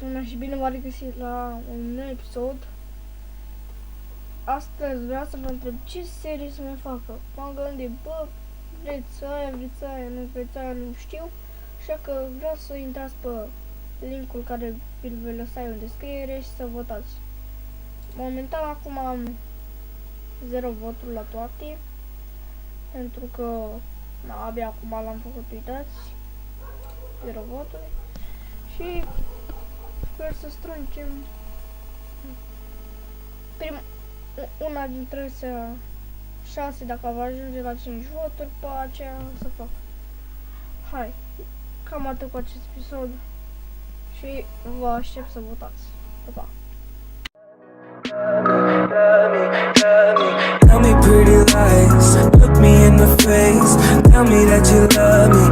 Bună și bine v-am regăsit la un nou episod. Astăzi vreau să vă întreb ce serie să mai facă. M-am gândit, bă, vreți aia, nu vreți aia, nu știu. Așa că vreau să intrați pe linkul care îl voi lăsa eu în descriere și să votați. Momentan acum am 0 voturi la toate. Pentru că abia acum l-am făcut, uitați. 0 voturi. Și sper să strângem una dintre astea 6, dacă va ajunge la 5 voturi, pe aceea o să fac. Hai, cam atât cu acest episod și vă aștept să votați. Pa, pa! Tell me pretty lies, look me in the face. Tell me that you love me,